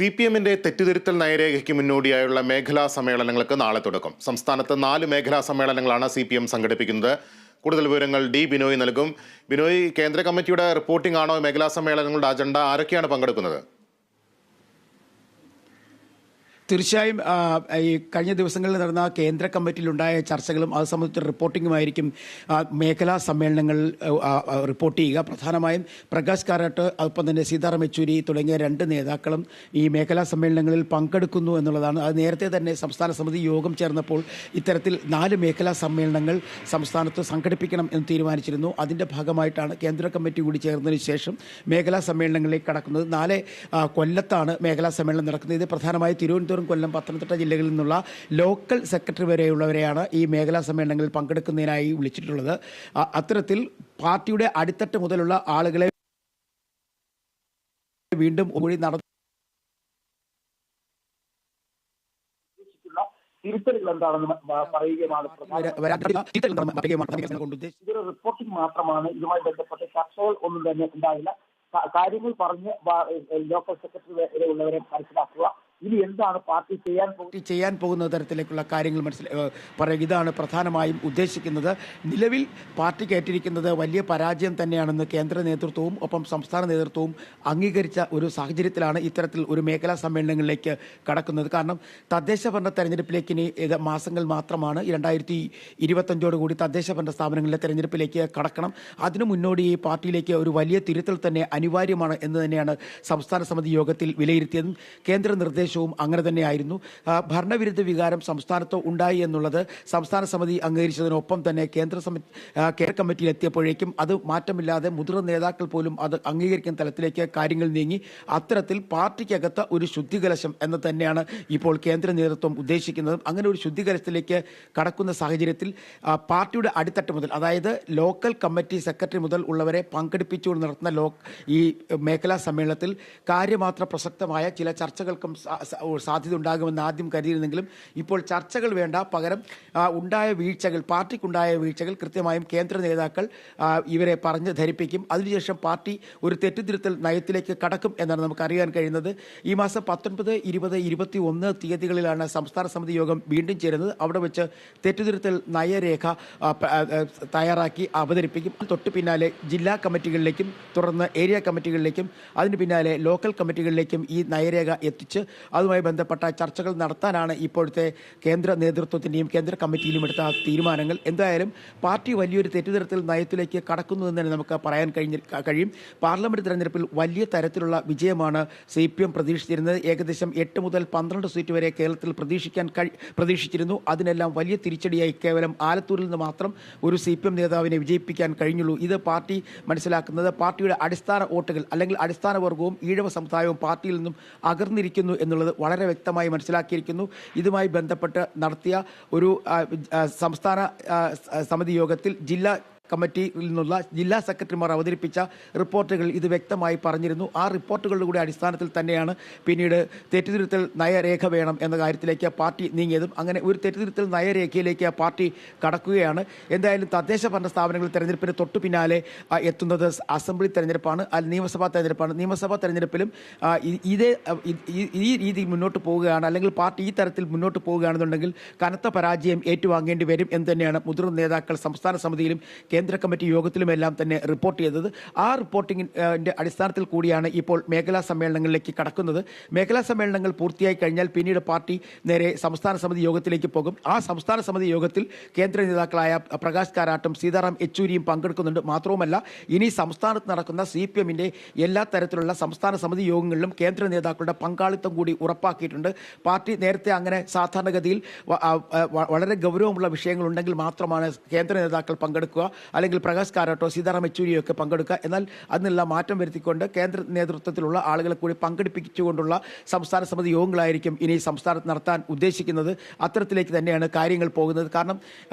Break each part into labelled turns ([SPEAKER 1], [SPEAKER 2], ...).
[SPEAKER 1] CPM-ന്റെ തെറ്റുതിരുത്തൽ നയരേഖയ്ക്ക് മുന്നോടിയായുള്ള മേഖലാ സമ്മേളനങ്ങൾക്ക് നാളെ തുടക്കം. സംസ്ഥാനത്ത് 4 മേഖലാ സമ്മേളനങ്ങളാണ് CPM സംഘടിപ്പിക്കുന്നത്. കൂടുതൽ വിവരങ്ങൾ ഡി ബിനോയ് നൽകും. ബിനോയ്, കേന്ദ്ര കമ്മിറ്റിയുടെ റിപ്പോർട്ടിംഗ് ആണോ മേഖലാ സമ്മേളനങ്ങളുടെ അജണ്ട? ആരൊക്കെയാണ് പങ്കെടുക്കുന്നത്?
[SPEAKER 2] തീർച്ചയായും ഈ കഴിഞ്ഞ ദിവസങ്ങളിൽ നടന്ന കേന്ദ്ര കമ്മിറ്റിയിലുണ്ടായ ചർച്ചകളും അത് സംബന്ധിച്ച റിപ്പോർട്ടിങ്ങുമായിരിക്കും മേഖലാ സമ്മേളനങ്ങൾ റിപ്പോർട്ട് ചെയ്യുക. പ്രധാനമായും പ്രകാശ് കാരാട്ട്, ഒപ്പം തന്നെ സീതാറാം യെച്ചൂരി തുടങ്ങിയ 2 നേതാക്കളും ഈ മേഖലാ സമ്മേളനങ്ങളിൽ പങ്കെടുക്കുന്നു എന്നുള്ളതാണ്. അത് നേരത്തെ തന്നെ സംസ്ഥാന സമിതി യോഗം ചേർന്നപ്പോൾ ഇത്തരത്തിൽ 4 മേഖലാ സമ്മേളനങ്ങൾ സംസ്ഥാനത്ത് സംഘടിപ്പിക്കണം എന്ന് തീരുമാനിച്ചിരുന്നു. അതിൻ്റെ ഭാഗമായിട്ടാണ് കേന്ദ്ര കമ്മിറ്റി കൂടി ചേർന്നതിന് ശേഷം മേഖലാ സമ്മേളനങ്ങളിലേക്ക് കടക്കുന്നത്. നാളെ കൊല്ലത്താണ് മേഖലാ സമ്മേളനം നടക്കുന്നത്. ഇത് പ്രധാനമായി തിരുവനന്തപുരം, കൊല്ലം, പത്തനംതിട്ട ജില്ലകളിൽ നിന്നുള്ള ലോക്കൽ സെക്രട്ടറി വരെയുള്ളവരെയാണ് ഈ മേഖലാ സമ്മേളനങ്ങളിൽ പങ്കെടുക്കുന്നതിനായി വിളിച്ചിട്ടുള്ളത്. അത്തരത്തിൽ പാർട്ടിയുടെ അടിത്തട്ട് മുതലുള്ള ആളുകളെ വീണ്ടും കൂടി
[SPEAKER 3] തിരുത്തലുകൾ എന്താണെന്ന് പറയുകയാണ്. ഇതൊരു റിപ്പോർട്ടിംഗ് മാത്രമാണ്. ഇതുമായി ബന്ധപ്പെട്ട് ചർച്ചകൾ ഒന്നും തന്നെ ഉണ്ടാവില്ല. കാര്യങ്ങൾ പറഞ്ഞ് ലോക്കൽ സെക്രട്ടറി വരെ ഉള്ളവരെ മനസ്സിലാക്കുക. ഇനി എന്താണ് പാർട്ടി
[SPEAKER 2] ചെയ്യാൻ പോകുന്ന തരത്തിലേക്കുള്ള കാര്യങ്ങൾ പറയുക. ഇതാണ് പ്രധാനമായും ഉദ്ദേശിക്കുന്നത്. നിലവിൽ പാർട്ടിക്ക് ഏറ്റിരിക്കുന്നത് വലിയ പരാജയം തന്നെയാണെന്ന് കേന്ദ്ര നേതൃത്വവും ഒപ്പം സംസ്ഥാന നേതൃത്വവും അംഗീകരിച്ച ഒരു സാഹചര്യത്തിലാണ് ഇത്തരത്തിൽ ഒരു മേഖലാ സമ്മേളനങ്ങളിലേക്ക് കടക്കുന്നത്. കാരണം തദ്ദേശ ഭരണ തെരഞ്ഞെടുപ്പിലേക്ക് ഇനി മാസങ്ങൾ മാത്രമാണ്. 2025 തദ്ദേശ ഭരണ സ്ഥാപനങ്ങളിലെ തെരഞ്ഞെടുപ്പിലേക്ക് കടക്കണം. അതിനു മുന്നോടി ഈ പാർട്ടിയിലേക്ക് ഒരു വലിയ തിരുത്തൽ തന്നെ അനിവാര്യമാണ് എന്ന് തന്നെയാണ് സംസ്ഥാന സമിതി യോഗത്തിൽ വിലയിരുത്തിയതും. കേന്ദ്ര നിർദ്ദേശവും അങ്ങനെ തന്നെയായിരുന്നു. ഭരണവിരുദ്ധ വികാരം സംസ്ഥാനത്ത് ഉണ്ടായി എന്നുള്ളത് സംസ്ഥാന സമിതി അംഗീകരിച്ചതിനൊപ്പം തന്നെ കേന്ദ്ര കമ്മിറ്റിയിൽ എത്തിയപ്പോഴേക്കും അത് മാറ്റമില്ലാതെ മുതിർന്ന നേതാക്കൾ പോലും അത് അംഗീകരിക്കുന്ന തലത്തിലേക്ക് കാര്യങ്ങൾ നീങ്ങി. അത്തരത്തിൽ പാർട്ടിക്കകത്ത് ഒരു ശുദ്ധികലശം എന്ന് തന്നെയാണ് ഇപ്പോൾ കേന്ദ്ര നേതൃത്വം ഉദ്ദേശിക്കുന്നത്. അങ്ങനെ ഒരു ശുദ്ധികലശത്തിലേക്ക് കടക്കുന്ന സാഹചര്യത്തിൽ പാർട്ടിയുടെ അടിത്തട്ട് മുതൽ, അതായത് ലോക്കൽ കമ്മിറ്റി സെക്രട്ടറി മുതൽ ഉള്ളവരെ പങ്കെടുപ്പിച്ചുകൊണ്ട് നടത്തുന്ന ഈ മേഖലാ സമ്മേളനത്തിൽ കാര്യമാത്ര പ്രസക്തമായ ചില ചർച്ചകൾക്കും സാധ്യത ഉണ്ടാകുമെന്ന് ആദ്യം കരുതിയിരുന്നെങ്കിലും ഇപ്പോൾ ചർച്ചകൾ വേണ്ട, പകരം പാർട്ടിക്കുണ്ടായ വീഴ്ചകൾ കൃത്യമായും കേന്ദ്ര നേതാക്കൾ ഇവരെ പറഞ്ഞ് ധരിപ്പിക്കും. അതിനുശേഷം പാർട്ടി ഒരു തെറ്റുതിരുത്തൽ നയത്തിലേക്ക് കടക്കും എന്നാണ് നമുക്കറിയാൻ കഴിയുന്നത്. ഈ മാസം 19, 20, 21 തീയതികളിലാണ് സംസ്ഥാന സമിതി യോഗം വീണ്ടും ചേരുന്നത്. അവിടെ വെച്ച് തെറ്റുതിരുത്തൽ നയരേഖ തയ്യാറാക്കി അവതരിപ്പിക്കും. തൊട്ട് പിന്നാലെ ജില്ലാ കമ്മിറ്റികളിലേക്കും തുടർന്ന് ഏരിയ കമ്മിറ്റികളിലേക്കും അതിന് പിന്നാലെ ലോക്കൽ കമ്മിറ്റികളിലേക്കും ഈ നയരേഖ എത്തിച്ച് അതുമായി ബന്ധപ്പെട്ട ചർച്ചകൾ നടത്താനാണ് ഇപ്പോഴത്തെ കേന്ദ്ര നേതൃത്വത്തിൻ്റെയും കേന്ദ്ര കമ്മിറ്റിയിലും എടുത്ത തീരുമാനങ്ങൾ. എന്തായാലും പാർട്ടി വലിയൊരു തെറ്റുതിരുത്തൽ നയത്തിലേക്ക് കടക്കുന്നു എന്ന് തന്നെ നമുക്ക് പറയാൻ കഴിയും. പാർലമെന്റ് തെരഞ്ഞെടുപ്പിൽ വലിയ തരത്തിലുള്ള വിജയമാണ് CPM പ്രതീക്ഷിച്ചിരുന്നത്. ഏകദേശം 8 മുതൽ 12 സീറ്റ് വരെ കേരളത്തിൽ പ്രതീക്ഷിച്ചിരുന്നു. അതിനെല്ലാം വലിയ തിരിച്ചടിയായി കേവലം ആലത്തൂരിൽ നിന്ന് മാത്രം ഒരു CPM നേതാവിനെ വിജയിപ്പിക്കാൻ കഴിഞ്ഞുള്ളൂ. ഇത് പാർട്ടി മനസ്സിലാക്കുന്നത് പാർട്ടിയുടെ അടിസ്ഥാന വോട്ടുകൾ അല്ലെങ്കിൽ അടിസ്ഥാന വർഗവും ഈഴവ സമുദായവും പാർട്ടിയിൽ നിന്നും അകർന്നിരിക്കുന്നു എന്നുള്ളത് വളരെ വ്യക്തമായി മനസ്സിലാക്കിയിരിക്കുന്നു. ഇതുമായി ബന്ധപ്പെട്ട് നടത്തിയ ഒരു സംസ്ഥാന സമിതി യോഗത്തിൽ ജില്ലാ കമ്മിറ്റിയിൽ നിന്നുള്ള ജില്ലാ സെക്രട്ടറിമാർ അവതരിപ്പിച്ച റിപ്പോർട്ടുകൾ ഇത് വ്യക്തമായി പറഞ്ഞിരുന്നു. ആ റിപ്പോർട്ടുകളുടെ കൂടി അടിസ്ഥാനത്തിൽ തന്നെയാണ് പിന്നീട് തെറ്റുതിരുത്തൽ നയരേഖ വേണം എന്ന കാര്യത്തിലേക്ക് പാർട്ടി നീങ്ങിയതും. അങ്ങനെ ഒരു തെറ്റുതിരുത്തൽ നയരേഖയിലേക്ക് പാർട്ടി കടക്കുകയാണ്. എന്തായാലും തദ്ദേശ ഭരണ സ്ഥാപനങ്ങളിൽ തെരഞ്ഞെടുപ്പിന് തൊട്ടു പിന്നാലെ എത്തുന്നത് അസംബ്ലി തെരഞ്ഞെടുപ്പാണ്, നിയമസഭാ തെരഞ്ഞെടുപ്പാണ്. നിയമസഭാ തെരഞ്ഞെടുപ്പിലും ഈ രീതിയിൽ മുന്നോട്ട് പോവുകയാണ്, അല്ലെങ്കിൽ പാർട്ടി ഈ തരത്തിൽ മുന്നോട്ട് പോവുകയാണെന്നുണ്ടെങ്കിൽ കനത്ത പരാജയം ഏറ്റുവാങ്ങേണ്ടി വരും എന്ന് തന്നെയാണ് മുതിർന്ന നേതാക്കൾ സംസ്ഥാന സമിതിയിലും കേന്ദ്ര കമ്മിറ്റി യോഗത്തിലുമെല്ലാം തന്നെ റിപ്പോർട്ട് ചെയ്തത്. ആ റിപ്പോർട്ടിങ്ങിൻ്റെ അടിസ്ഥാനത്തിൽ കൂടിയാണ് ഇപ്പോൾ മേഖലാ സമ്മേളനങ്ങളിലേക്ക് കടക്കുന്നത്. മേഖലാ സമ്മേളനങ്ങൾ പൂർത്തിയായി കഴിഞ്ഞാൽ പിന്നീട് പാർട്ടി നേരെ സംസ്ഥാന സമിതി യോഗത്തിലേക്ക് പോകും. ആ സംസ്ഥാന സമിതി യോഗത്തിൽ കേന്ദ്ര നേതാക്കളായ പ്രകാശ് കാരാട്ടും സീതാറാം യെച്ചൂരിയും പങ്കെടുക്കുന്നുണ്ട്. മാത്രവുമല്ല, ഇനി സംസ്ഥാനത്ത് നടക്കുന്ന CPM-ന്റെ എല്ലാ തരത്തിലുള്ള സംസ്ഥാന സമിതി യോഗങ്ങളിലും കേന്ദ്ര നേതാക്കളുടെ പങ്കാളിത്തം കൂടി ഉറപ്പാക്കിയിട്ടുണ്ട്. പാർട്ടി നേരത്തെ അങ്ങനെ സാധാരണഗതിയിൽ വളരെ ഗൗരവമുള്ള വിഷയങ്ങളുണ്ടെങ്കിൽ മാത്രമാണ് കേന്ദ്ര നേതാക്കൾ പങ്കെടുക്കുക, അല്ലെങ്കിൽ പ്രകാശ് കാരാട്ടോ സീതാറാം യെച്ചൂരിയോ ഒക്കെ പങ്കെടുക്കുക. എന്നാൽ അതിനെല്ലാം മാറ്റം വരുത്തിക്കൊണ്ട് കേന്ദ്ര നേതൃത്വത്തിലുള്ള ആളുകളെ കൂടി പങ്കെടുപ്പിച്ചുകൊണ്ടുള്ള സംസ്ഥാന സമിതി യോഗങ്ങളായിരിക്കും ഇനി സംസ്ഥാനത്ത് നടത്താൻ ഉദ്ദേശിക്കുന്നത്. അത്തരത്തിലേക്ക് തന്നെയാണ് കാര്യങ്ങൾ പോകുന്നത്. കാരണം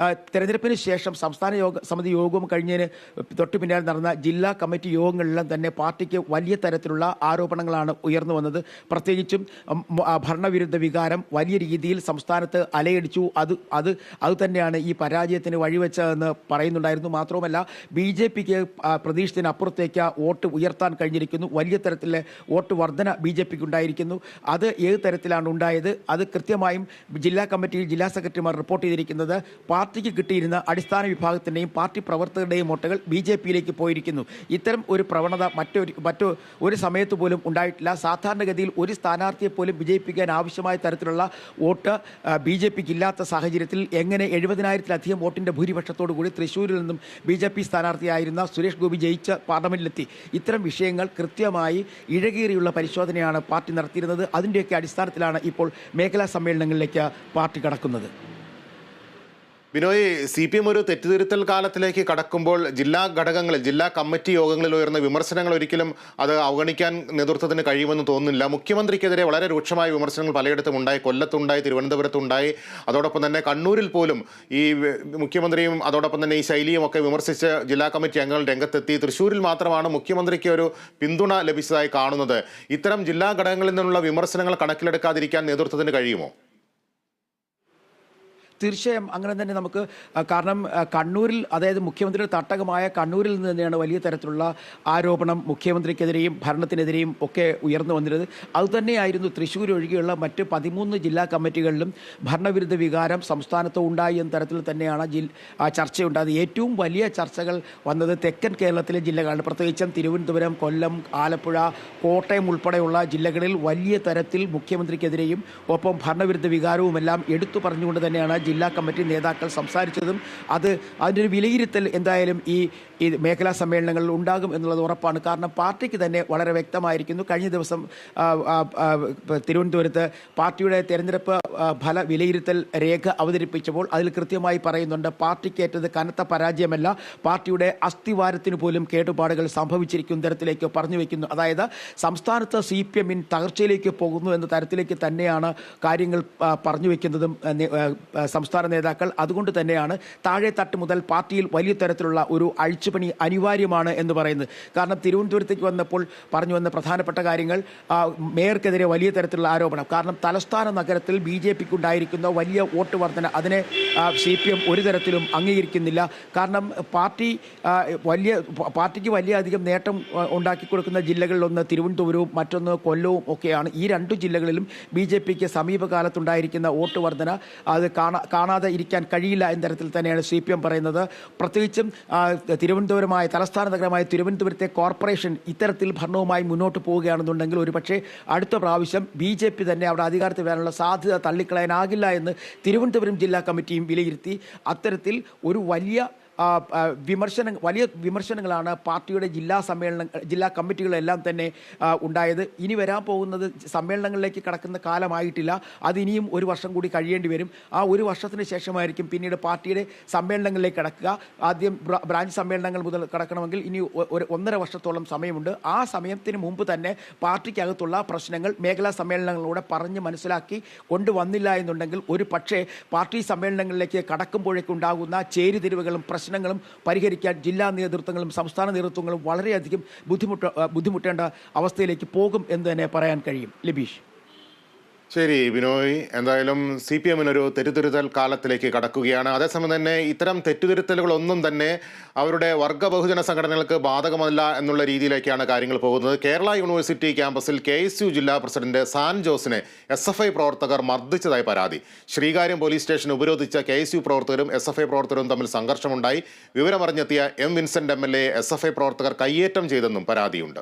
[SPEAKER 2] തെരഞ്ഞെടുപ്പിന് ശേഷം സംസ്ഥാന സമിതി യോഗവും കഴിഞ്ഞതിന് തൊട്ടു പിന്നാലെ നടന്ന ജില്ലാ കമ്മിറ്റി യോഗങ്ങളിലെല്ലാം തന്നെ പാർട്ടിക്ക് വലിയ തരത്തിലുള്ള ആരോപണങ്ങളാണ് ഉയർന്നു വന്നത്. പ്രത്യേകിച്ചും ഭരണവിരുദ്ധ വികാരം വലിയ രീതിയിൽ സംസ്ഥാനത്ത് അലയടിച്ചു. അത് തന്നെയാണ് ഈ പരാജയത്തിന് വഴിവെച്ചതെന്ന് പറയുന്നുണ്ടായിരുന്നു. മാത്രവുമല്ല BJPക്ക് പ്രതീക്ഷിച്ചതിനപ്പുറത്തേക്ക് വോട്ട് ഉയർത്താൻ കഴിഞ്ഞിരിക്കുന്നു. വലിയ തരത്തിലെ വോട്ട് വർധന BJPക്ക് ഉണ്ടായിരിക്കുന്നു. അത് ഏത് തരത്തിലാണ് ഉണ്ടായത്? അത് കൃത്യമായും ജില്ലാ കമ്മിറ്റിയിൽ ജില്ലാ സെക്രട്ടറിമാർ റിപ്പോർട്ട് ചെയ്തിരിക്കുന്നത് പാർട്ടിക്ക് കിട്ടിയിരുന്ന അടിസ്ഥാന വിഭാഗത്തിൻ്റെയും പാർട്ടി പ്രവർത്തകരുടെയും വോട്ടുകൾ BJPയിലേക്ക് പോയിരിക്കുന്നു. ഇത്തരം ഒരു പ്രവണത മറ്റൊരു സമയത്ത് പോലും ഉണ്ടായിട്ടില്ല. സാധാരണഗതിയിൽ ഒരു സ്ഥാനാർത്ഥിയെ പോലും വിജയിപ്പിക്കാൻ ആവശ്യമായ തരത്തിലുള്ള വോട്ട് BJPക്ക് ഇല്ലാത്ത സാഹചര്യത്തിൽ എങ്ങനെ 70,000-ലധികം വോട്ടിൻ്റെ ഭൂരിപക്ഷത്തോടു കൂടി തൃശ്ശൂരിൽ നിന്നും BJP സ്ഥാനാർത്ഥിയായിരുന്ന സുരേഷ് ഗോപി ജയിച്ച് പാർലമെന്റിലെത്തി? ഇത്തരം വിഷയങ്ങൾ കൃത്യമായി ഇഴകേറിയുള്ള പരിശോധനയാണ് പാർട്ടി നടത്തിയിരുന്നത്. അതിൻ്റെയൊക്കെ അടിസ്ഥാനത്തിലാണ് ഇപ്പോൾ മേഖലാ സമ്മേളനങ്ങളിലേക്ക് പാർട്ടി കടക്കുന്നത്.
[SPEAKER 1] ബിനോയ്, CPM ഒരു തെറ്റുതിരുത്തൽ കാലത്തിലേക്ക് കടക്കുമ്പോൾ ജില്ലാ ഘടകങ്ങളിൽ, ജില്ലാ കമ്മിറ്റി യോഗങ്ങളിൽ ഉയർന്ന വിമർശനങ്ങൾ ഒരിക്കലും അത് അവഗണിക്കാൻ നേതൃത്വത്തിന് കഴിയുമെന്ന് തോന്നുന്നില്ല. മുഖ്യമന്ത്രിക്കെതിരെ വളരെ രൂക്ഷമായ വിമർശനങ്ങൾ പലയിടത്തും ഉണ്ടായി. കൊല്ലത്തുണ്ടായി, തിരുവനന്തപുരത്തുണ്ടായി. അതോടൊപ്പം തന്നെ കണ്ണൂരിൽ പോലും ഈ മുഖ്യമന്ത്രിയും അതോടൊപ്പം തന്നെ ഈ ശൈലിയും ഒക്കെ വിമർശിച്ച് ജില്ലാ കമ്മിറ്റി അംഗങ്ങൾ രംഗത്തെത്തി. തൃശ്ശൂരിൽ മാത്രമാണ് മുഖ്യമന്ത്രിക്ക് ഒരു പിന്തുണ ലഭിച്ചതായി കാണുന്നത്. ഇത്തരം ജില്ലാ ഘടകങ്ങളിൽ നിന്നുള്ള വിമർശനങ്ങൾ കണക്കിലെടുക്കാതിരിക്കാൻ നേതൃത്വത്തിന് കഴിയുമോ?
[SPEAKER 2] തീർച്ചയായും അങ്ങനെ തന്നെ നമുക്ക്, കാരണം കണ്ണൂരിൽ, അതായത് മുഖ്യമന്ത്രിയുടെ തട്ടകമായ കണ്ണൂരിൽ നിന്ന് തന്നെയാണ് വലിയ തരത്തിലുള്ള ആരോപണം മുഖ്യമന്ത്രിക്കെതിരെയും ഭരണത്തിനെതിരെയും ഒക്കെ ഉയർന്നു വന്നിരുന്നത്. അതുതന്നെയായിരുന്നു തൃശ്ശൂർ ഒഴികെയുള്ള മറ്റ് 13 ജില്ലാ കമ്മിറ്റികളിലും ഭരണവിരുദ്ധ വികാരം സംസ്ഥാനത്ത് ഉണ്ടായി എന്ന തരത്തിൽ തന്നെയാണ് ചർച്ചയുണ്ടായത്. ഏറ്റവും വലിയ ചർച്ചകൾ വന്നത് തെക്കൻ കേരളത്തിലെ ജില്ലകളാണ്. പ്രത്യേകിച്ചും തിരുവനന്തപുരം, കൊല്ലം, ആലപ്പുഴ, കോട്ടയം ഉൾപ്പെടെയുള്ള ജില്ലകളിൽ വലിയ തരത്തിൽ മുഖ്യമന്ത്രിക്കെതിരെയും ഒപ്പം ഭരണവിരുദ്ധ വികാരവുമെല്ലാം എടുത്തു പറഞ്ഞുകൊണ്ട് തന്നെയാണ് ജില്ലാ കമ്മിറ്റി നേതാക്കൾ സംസാരിച്ചതും. അതിൻ്റെ ഒരു വിലയിരുത്തൽ എന്തായാലും ഈ മേഖലാ സമ്മേളനങ്ങളിൽ ഉണ്ടാകും എന്നുള്ളത് ഉറപ്പാണ്. കാരണം പാർട്ടിക്ക് തന്നെ വളരെ വ്യക്തമായിരിക്കുന്നു. കഴിഞ്ഞ ദിവസം തിരുവനന്തപുരത്ത് പാർട്ടിയുടെ തെരഞ്ഞെടുപ്പ് ഫല വിലയിരുത്തൽ രേഖ അവതരിപ്പിച്ചപ്പോൾ അതിൽ കൃത്യമായി പറയുന്നുണ്ട്, പാർട്ടിക്കേറ്റത് കനത്ത പരാജയമല്ല, പാർട്ടിയുടെ അസ്ഥിവാരത്തിന് പോലും കേടുപാടുകൾ സംഭവിച്ചിരിക്കുന്ന തരത്തിലേക്ക് പറഞ്ഞു വയ്ക്കുന്നു. അതായത് സംസ്ഥാനത്ത് CPM തകർച്ചയിലേക്ക് പോകുന്നു എന്ന തരത്തിലേക്ക് തന്നെയാണ് കാര്യങ്ങൾ പറഞ്ഞു വയ്ക്കുന്നതും സംസ്ഥാന നേതാക്കൾ. അതുകൊണ്ട് തന്നെയാണ് താഴെ തട്ട് മുതൽ പാർട്ടിയിൽ വലിയ തരത്തിലുള്ള ഒരു അഴിച്ചുപണി അനിവാര്യമാണ് എന്ന് പറയുന്നത്. കാരണം തിരുവനന്തപുരത്തേക്ക് വന്നപ്പോൾ പറഞ്ഞു വന്ന പ്രധാനപ്പെട്ട കാര്യങ്ങൾ, മേയർക്കെതിരെ വലിയ തരത്തിലുള്ള ആരോപണം. കാരണം തലസ്ഥാന നഗരത്തിൽ BJPക്ക് ഉണ്ടായിരിക്കുന്ന വലിയ വോട്ട് വർധന, അതിനെ CPM ഒരു തരത്തിലും അംഗീകരിക്കുന്നില്ല. കാരണം പാർട്ടിക്ക് വലിയധികം നേട്ടം ഉണ്ടാക്കി കൊടുക്കുന്ന ജില്ലകളിലൊന്ന് തിരുവനന്തപുരവും മറ്റൊന്ന് കൊല്ലവും ഒക്കെയാണ്. ഈ 2 ജില്ലകളിലും BJPക്ക് സമീപകാലത്തുണ്ടായിരിക്കുന്ന വോട്ട് വർധന അത് കാണാതെ ഇരിക്കാൻ കഴിയില്ല എന്ന തരത്തിൽ തന്നെയാണ് CPM പറയുന്നത്. പ്രത്യേകിച്ചും തിരുവനന്തപുരമായ തലസ്ഥാന നഗരമായ തിരുവനന്തപുരത്തെ കോർപ്പറേഷൻ ഇത്തരത്തിൽ ഭരണവുമായി മുന്നോട്ട് പോവുകയാണെന്നുണ്ടെങ്കിൽ ഒരുപക്ഷെ അടുത്ത പ്രാവശ്യം BJP തന്നെ അവിടെ അധികാരത്തിൽ വരാനുള്ള സാധ്യത തള്ളിക്കളയാനാകില്ല എന്ന് തിരുവനന്തപുരം ജില്ലാ കമ്മിറ്റിയും വിലയിരുത്തി. അത്തരത്തിൽ ഒരു വലിയ വിമർശനങ്ങളാണ് പാർട്ടിയുടെ ജില്ലാ കമ്മിറ്റികളെല്ലാം തന്നെ ഉണ്ടായത്. ഇനി വരാൻ പോകുന്നത് സമ്മേളനങ്ങളിലേക്ക് കടക്കുന്ന കാലമായിട്ടില്ല. അതിനിയും ഒരു വർഷം കൂടി കഴിയേണ്ടി വരും. ആ ഒരു വർഷത്തിന് ശേഷമായിരിക്കും പിന്നീട് പാർട്ടിയുടെ സമ്മേളനങ്ങളിലേക്ക് കടക്കുക. ആദ്യം ബ്രാഞ്ച് സമ്മേളനങ്ങൾ മുതൽ കടക്കണമെങ്കിൽ ഇനി 1.5 വർഷത്തോളം സമയമുണ്ട്. ആ സമയത്തിന് മുമ്പ് തന്നെ പാർട്ടിക്കകത്തുള്ള പ്രശ്നങ്ങൾ മേഖലാ സമ്മേളനങ്ങളിലൂടെ പറഞ്ഞ് മനസ്സിലാക്കി കൊണ്ടുവന്നില്ല എന്നുണ്ടെങ്കിൽ ഒരു പക്ഷേ പാർട്ടി സമ്മേളനങ്ങളിലേക്ക് കടക്കുമ്പോഴേക്കുണ്ടാകുന്ന ചേരിതിരിവുകളും പ്രശ്നങ്ങളും പരിഹരിക്കാൻ ജില്ലാ നേതൃത്വങ്ങളും സംസ്ഥാന നേതൃത്വങ്ങളും വളരെയധികം ബുദ്ധിമുട്ടേണ്ട അവസ്ഥയിലേക്ക് പോകും എന്ന് തന്നെ പറയാൻ കഴിയും. ലബീഷ്.
[SPEAKER 1] ശരി ബിനോയ്, എന്തായാലും CPM ഒരു തെറ്റുതിരുത്തൽ കാലത്തിലേക്ക് കടക്കുകയാണ്. അതേസമയം തന്നെ ഇത്തരം തെറ്റുതിരുത്തലുകളൊന്നും തന്നെ അവരുടെ വർഗ ബഹുജന സംഘടനകൾക്ക് ബാധകമല്ല എന്നുള്ള രീതിയിലേക്കാണ് കാര്യങ്ങൾ പോകുന്നത്. കേരള യൂണിവേഴ്സിറ്റി ക്യാമ്പസിൽ KSU ജില്ലാ പ്രസിഡന്റ് സാൻ ജോസിനെ SFI പ്രവർത്തകർ മർദ്ദിച്ചതായി പരാതി. ശ്രീകാര്യം പോലീസ് സ്റ്റേഷൻ ഉപരോധിച്ച KSU പ്രവർത്തകരും SFI പ്രവർത്തകരും തമ്മിൽ സംഘർഷമുണ്ടായി. വിവരമറിഞ്ഞെത്തിയ M. വിൻസെന്റ് MLA SFI പ്രവർത്തകർ കയ്യേറ്റം ചെയ്തെന്നും പരാതിയുണ്ട്.